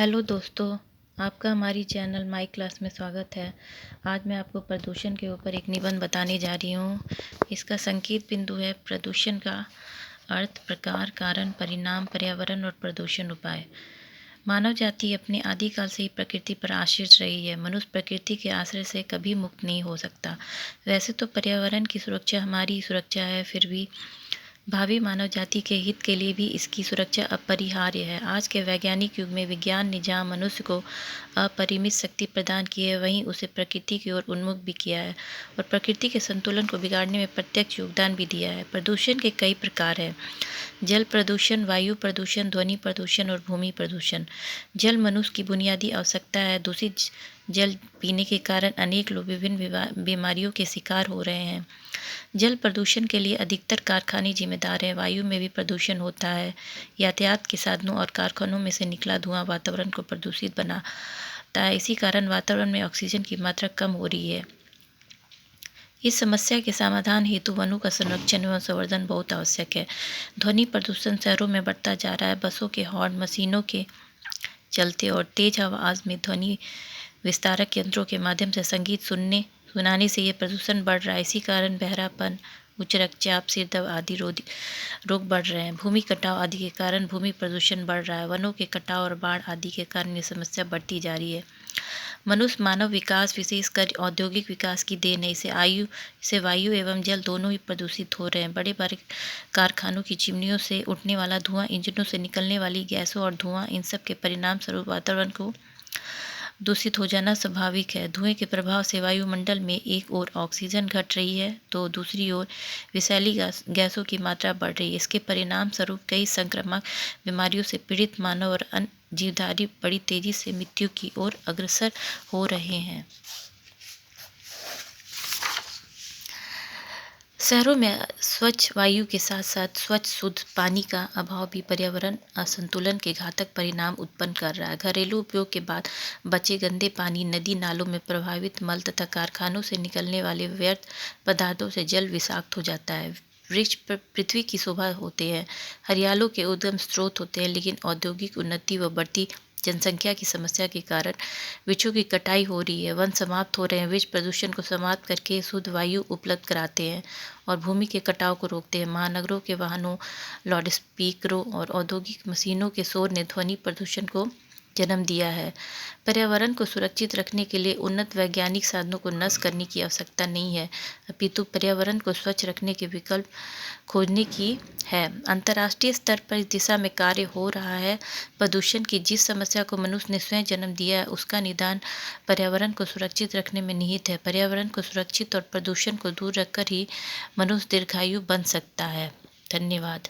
Hello दोस्तों, आपका हमारी चैनल माई क्लास में स्वागत है। आज मैं आपको प्रदूषण के ऊपर एक निबंध बताने जा रही हूँ। इसका संकेत बिंदु है प्रदूषण का अर्थ, प्रकार, कारण, परिणाम, पर्यावरण और प्रदूषण उपाय। मानव जाति अपने आदिकाल से ही प्रकृति पर आश्रित रही है। मनुष्य प्रकृति के आश्रय से कभी मुक्त नहीं हो सकता। वैसे तो पर्यावरण की सुरक्षा हमारी सुरक्षा है, फिर भी भावी मानव जाति के हित के लिए भी इसकी सुरक्षा अपरिहार्य है। आज के वैज्ञानिक युग में विज्ञान ने जहाँ मनुष्य को अपरिमित शक्ति प्रदान की है, वहीं उसे प्रकृति की ओर उन्मुख भी किया है और प्रकृति के संतुलन को बिगाड़ने में प्रत्यक्ष योगदान भी दिया है। प्रदूषण के कई प्रकार हैं। जल प्रदूषण, वायु प्रदूषण, ध्वनि प्रदूषण और भूमि प्रदूषण। जल मनुष्य की बुनियादी आवश्यकता है। दूषित जल पीने के कारण अनेक लोग विभिन्न बीमारियों के शिकार हो रहे हैं। जल प्रदूषण के लिए अधिकतर कारखाने जिम्मेदार हैं। वायु में भी प्रदूषण होता है। यातायात के साधनों और कारखानों में से निकला धुआं वातावरण को प्रदूषित बनाता है। इसी कारण वातावरण में ऑक्सीजन की मात्रा कम हो रही है। इस समस्या के समाधान हेतु वनों का संरक्षण एवं संवर्धन बहुत आवश्यक है। ध्वनि प्रदूषण शहरों में बढ़ता जा रहा है। बसों के हॉर्न, मशीनों के चलते और तेज आवाज़ में ध्वनि विस्तारक यंत्रों के माध्यम से संगीत सुनाने से ये प्रदूषण बढ़ रहा है। इसी कारण बहरापन, उच्च रक्तचाप, सिर दर्द आदि रोग बढ़ रहे हैं। भूमि कटाव आदि के कारण भूमि प्रदूषण बढ़ रहा है। वनों के कटाव और बाढ़ आदि के कारण ये समस्या बढ़ती जा रही है। मनुष्य मानव विकास, विशेषकर औद्योगिक विकास की देन है। इससे वायु एवं जल दोनों ही प्रदूषित हो रहे हैं। बड़े बड़े कारखानों की चिमनियों से उठने वाला धुआं, इंजनों से निकलने वाली गैसों और धुआं, इन सब के परिणाम स्वरूप वातावरण को दूषित हो जाना स्वाभाविक है। धुएं के प्रभाव से वायुमंडल में एक ओर ऑक्सीजन घट रही है तो दूसरी ओर विषैली गैसों की मात्रा बढ़ रही है। इसके परिणाम स्वरूप कई संक्रामक बीमारियों से पीड़ित मानव और अन्य जीवधारी बड़ी तेजी से मृत्यु की ओर अग्रसर हो रहे हैं। शहरों में स्वच्छ वायु के साथ साथ स्वच्छ शुद्ध पानी का अभाव भी पर्यावरण असंतुलन के घातक परिणाम उत्पन्न कर रहा है। घरेलू उपयोग के बाद बचे गंदे पानी, नदी नालों में प्रभावित मल तथा कारखानों से निकलने वाले व्यर्थ पदार्थों से जल विषाक्त हो जाता है। वृक्ष पृथ्वी की शोभा होते हैं, हरियालों के उद्गम स्रोत होते हैं, लेकिन औद्योगिक उन्नति व बढ़ती जनसंख्या की समस्या के कारण वृक्षों की कटाई हो रही है। वन समाप्त हो रहे हैं। वृक्ष प्रदूषण को समाप्त करके शुद्ध वायु उपलब्ध कराते हैं और भूमि के कटाव को रोकते हैं। महानगरों के वाहनों, लाउडस्पीकरों और औद्योगिक मशीनों के शोर ने ध्वनि प्रदूषण को जन्म दिया है। पर्यावरण को सुरक्षित रखने के लिए उन्नत वैज्ञानिक साधनों को नष्ट करने की आवश्यकता नहीं है, अपितु पर्यावरण को स्वच्छ रखने के विकल्प खोजने की है। अंतर्राष्ट्रीय स्तर पर इस दिशा में कार्य हो रहा है। प्रदूषण की जिस समस्या को मनुष्य ने स्वयं जन्म दिया है, उसका निदान पर्यावरण को सुरक्षित रखने में निहित है। पर्यावरण को सुरक्षित और प्रदूषण को दूर रखकर ही मनुष्य दीर्घायु बन सकता है। धन्यवाद।